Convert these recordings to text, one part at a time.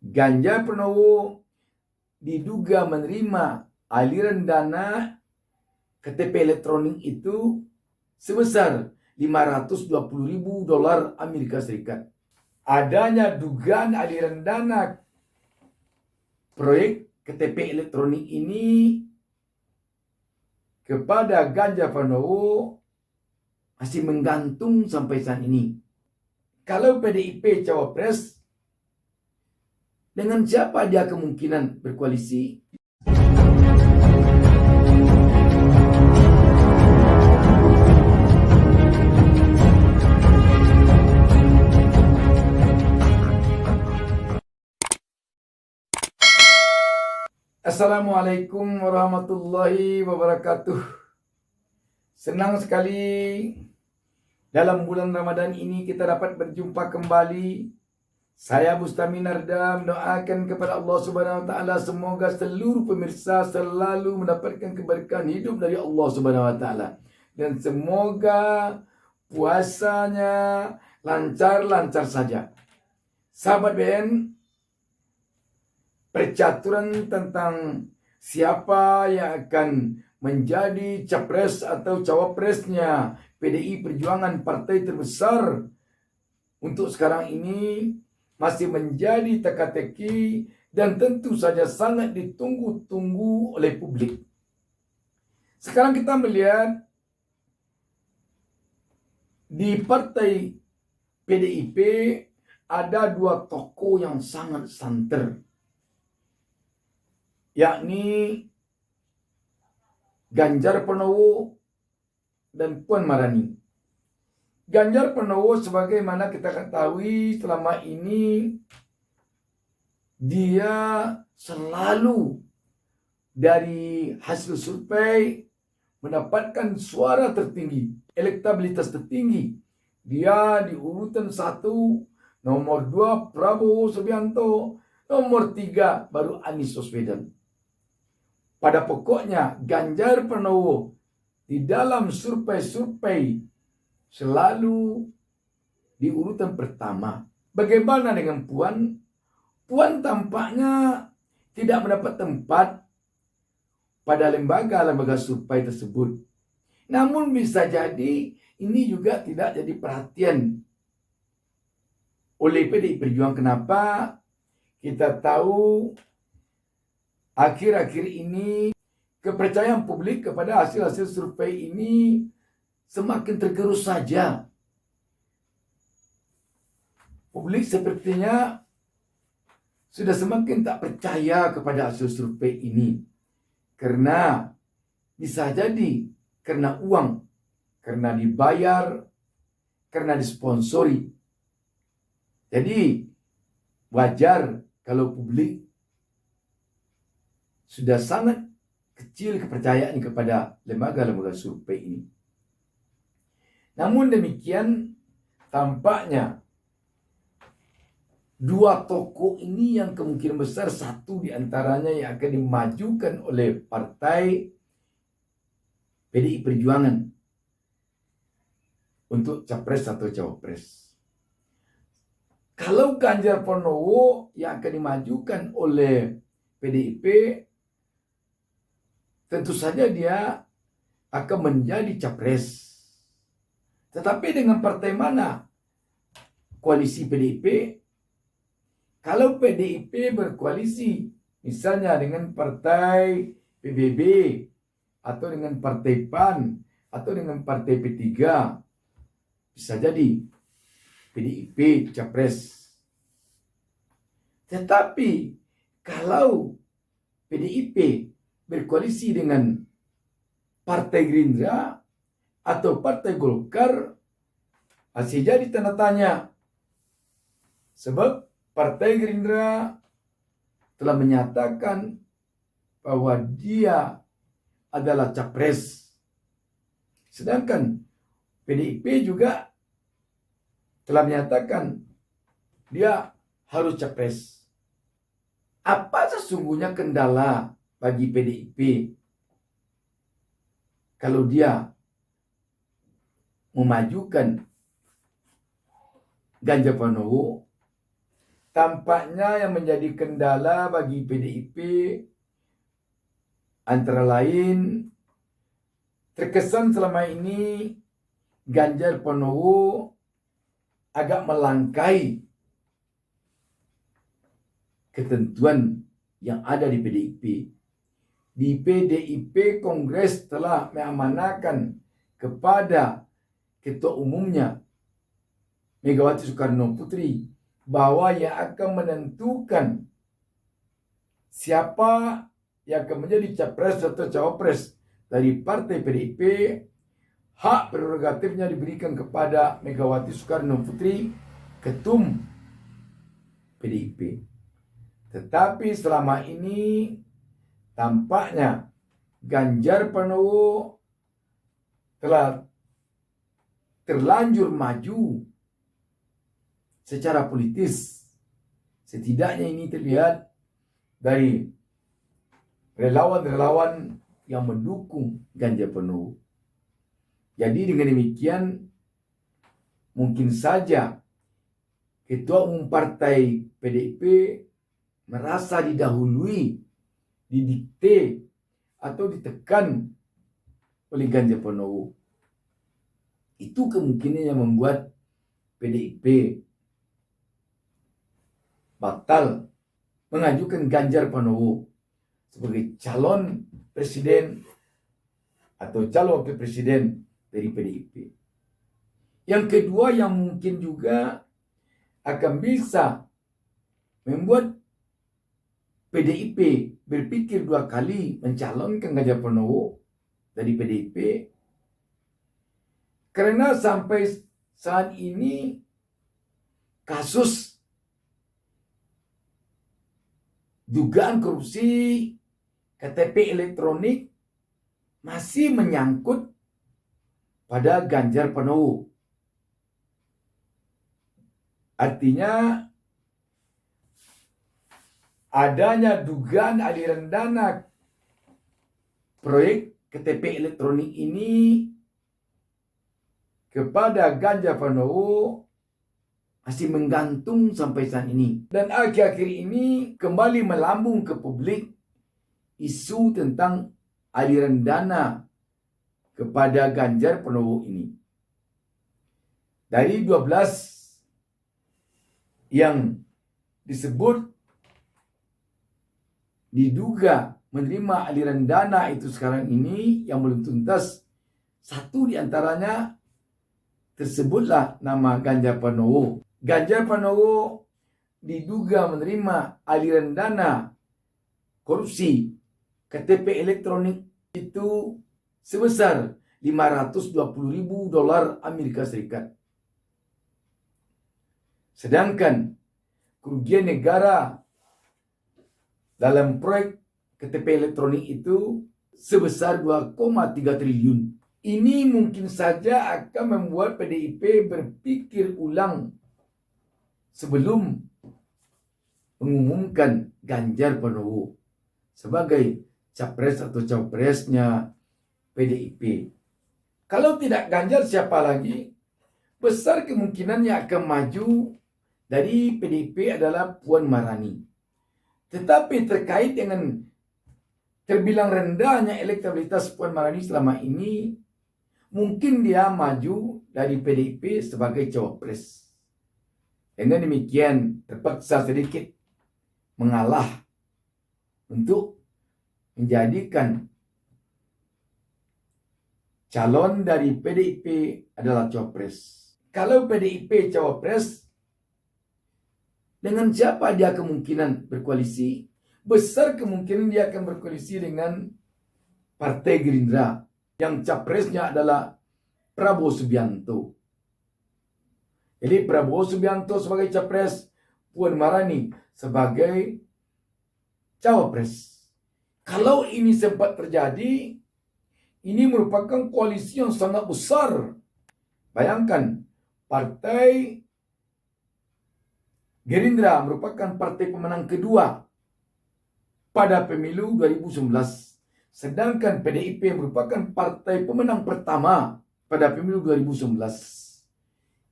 Ganjar Pranowo diduga menerima aliran dana KTP elektronik itu sebesar $520.000 Amerika Serikat. Adanya dugaan aliran dana proyek KTP elektronik ini kepada Ganjar Pranowo masih menggantung sampai saat ini. Kalau PDIP cawapres, dengan siapa dia kemungkinan berkoalisi? Assalamualaikum warahmatullahi wabarakatuh. Senang sekali dalam bulan Ramadan ini kita dapat berjumpa kembali. Saya Bustami Narda mendoakan kepada Allah Subhanahu wa taala semoga seluruh pemirsa selalu mendapatkan keberkahan hidup dari Allah Subhanahu wa taala, dan semoga puasanya lancar-lancar saja. Sahabat BN, percaturan tentang siapa yang akan menjadi capres atau cawapresnya PDI Perjuangan, partai terbesar untuk sekarang ini, masih menjadi teka-teki dan tentu saja sangat ditunggu-tunggu oleh publik. Sekarang kita melihat di partai PDIP ada dua tokoh yang sangat santer, yakni Ganjar Pranowo dan Puan Maharani. Ganjar Pranowo sebagaimana kita ketahui selama ini dia selalu dari hasil survei mendapatkan suara tertinggi, elektabilitas tertinggi. Dia di urutan 1, nomor 2 Prabowo Subianto, nomor 3 baru Anies Baswedan. Pada pokoknya Ganjar Pranowo di dalam survei-survei selalu di urutan pertama. Bagaimana dengan Puan? Puan tampaknya tidak mendapat tempat pada lembaga-lembaga survei tersebut. Namun bisa jadi ini juga tidak jadi perhatian oleh PDI Perjuangan. Kenapa? Kita tahu akhir-akhir ini kepercayaan publik kepada hasil-hasil survei ini semakin tergerus saja. Publik sepertinya sudah semakin tak percaya kepada hasil survei ini. Karena bisa jadi karena uang, karena dibayar, karena disponsori. Jadi wajar kalau publik sudah sangat kecil kepercayaan kepada lembaga-lembaga survei ini. Namun demikian, tampaknya dua tokoh ini yang kemungkinan besar satu di antaranya yang akan dimajukan oleh partai PDI Perjuangan untuk capres atau cawapres. Kalau Ganjar Pranowo yang akan dimajukan oleh PDIP, tentu saja dia akan menjadi capres. Tetapi dengan partai mana koalisi PDIP? Kalau PDIP berkoalisi misalnya dengan partai PBB atau dengan partai PAN atau dengan partai P3, bisa jadi PDIP capres. Tetapi kalau PDIP berkoalisi dengan Partai Gerindra atau Partai Golkar, masih jadi tanda tanya. Sebab Partai Gerindra telah menyatakan bahwa dia adalah capres. Sedangkan PDIP juga telah menyatakan dia harus capres. Apa sesungguhnya kendala bagi PDIP kalau dia memajukan Ganjar Pranowo tampaknya yang menjadi kendala bagi PDIP antara lain terkesan selama ini Ganjar Pranowo agak melangkai ketentuan yang ada di PDIP. Di PDIP Kongres telah mengamanahkan kepada Ketua Umumnya Megawati Soekarno Putri bahwa yang akan menentukan siapa yang akan menjadi capres atau cawapres dari partai PDIP, hak prerogatifnya diberikan kepada Megawati Soekarno Putri, Ketum PDIP. Tetapi selama ini tampaknya Ganjar Pranowo telah terlanjur maju secara politis. Setidaknya ini terlihat dari relawan-relawan yang mendukung Ganjar Pranowo. Jadi dengan demikian mungkin saja Ketua Umum Partai PDIP merasa didahului, didikte atau ditekan oleh Ganjar Pranowo. Itu kemungkinan yang membuat PDIP batal mengajukan Ganjar Pranowo sebagai calon presiden atau calon wakil presiden dari PDIP. Yang kedua yang mungkin juga akan bisa membuat PDIP berpikir dua kali mencalonkan Ganjar Pranowo dari PDIP, karena sampai saat ini kasus dugaan korupsi KTP elektronik masih menyangkut pada Ganjar Pranowo. Artinya adanya dugaan aliran dana proyek KTP elektronik ini kepada Ganjar Pranowo masih menggantung sampai saat ini. Dan akhir-akhir ini kembali melambung ke publik isu tentang aliran dana kepada Ganjar Pranowo ini. Dari 12 yang disebut diduga menerima aliran dana itu sekarang ini yang belum tuntas, satu di antaranya tersebutlah nama Ganjar Pranowo. Ganjar Pranowo diduga menerima aliran dana korupsi KTP elektronik itu sebesar $520.000 Amerika Serikat. Sedangkan kerugian negara dalam proyek KTP elektronik itu sebesar 2,3 triliun. Ini mungkin saja akan membuat PDIP berpikir ulang sebelum mengumumkan Ganjar Pranowo sebagai capres atau cawapresnya PDIP. Kalau tidak Ganjar, siapa lagi? Besar kemungkinan yang akan maju dari PDIP adalah Puan Maharani. Tetapi terkait dengan terbilang rendahnya elektabilitas Puan Maharani selama ini, mungkin dia maju dari PDIP sebagai cawapres. Dengan demikian terpaksa sedikit mengalah untuk menjadikan calon dari PDIP adalah cawapres. Kalau PDIP cawapres, dengan siapa dia kemungkinan berkoalisi? Besar kemungkinan dia akan berkoalisi dengan Partai Gerindra yang capresnya adalah Prabowo Subianto. Jadi Prabowo Subianto sebagai capres, Puan Maharani sebagai cawapres. Kalau ini sempat terjadi, ini merupakan koalisi yang sangat besar. Bayangkan, Partai Gerindra merupakan partai pemenang kedua pada pemilu 2019. Sedangkan PDIP merupakan partai pemenang pertama pada pemilu 2019.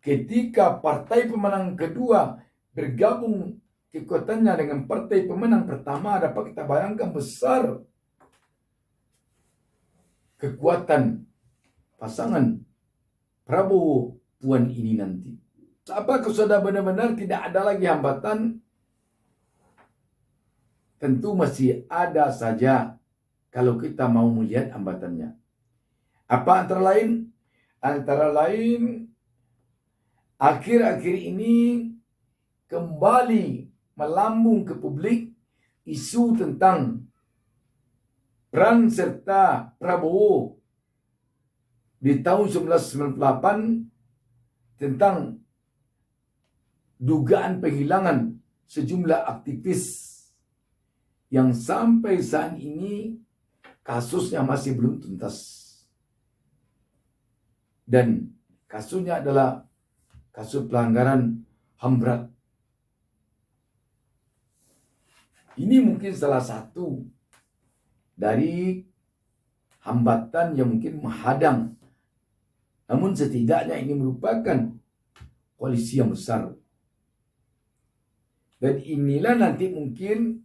Ketika partai pemenang kedua bergabung kekuatannya dengan partai pemenang pertama, dapat kita bayangkan besar kekuatan pasangan Prabowo Puan ini nanti. Apakah sudah benar-benar tidak ada lagi hambatan? Tentu masih ada saja kalau kita mau melihat hambatannya. Apa antara lain? Antara lain, akhir-akhir ini kembali melambung ke publik isu tentang peran serta Prabowo di tahun 1998 tentang dugaan penghilangan sejumlah aktivis yang sampai saat ini kasusnya masih belum tuntas. Dan kasusnya adalah kasus pelanggaran HAM berat. Ini mungkin salah satu dari hambatan yang mungkin menghadang. Namun setidaknya ini merupakan koalisi yang besar. Dan inilah nanti mungkin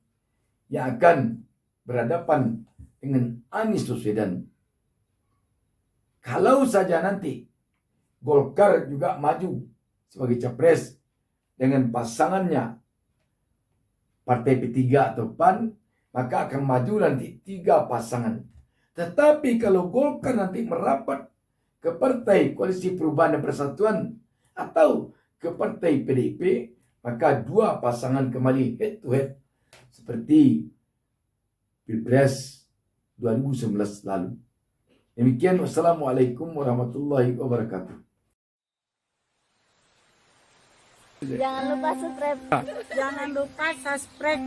yang akan berhadapan dengan Anies Baswedan. Kalau saja nanti Golkar juga maju sebagai capres dengan pasangannya Partai P3 atau PAN, maka akan maju nanti 3 pasangan. Tetapi kalau Golkar nanti merapat ke Partai Koalisi Perubahan dan Persatuan atau ke Partai PDIP, maka 2 pasangan kembali head to head seperti Pilpres 2019 lalu. Demikian, wassalamualaikum warahmatullahi wabarakatuh. Jangan lupa subscribe.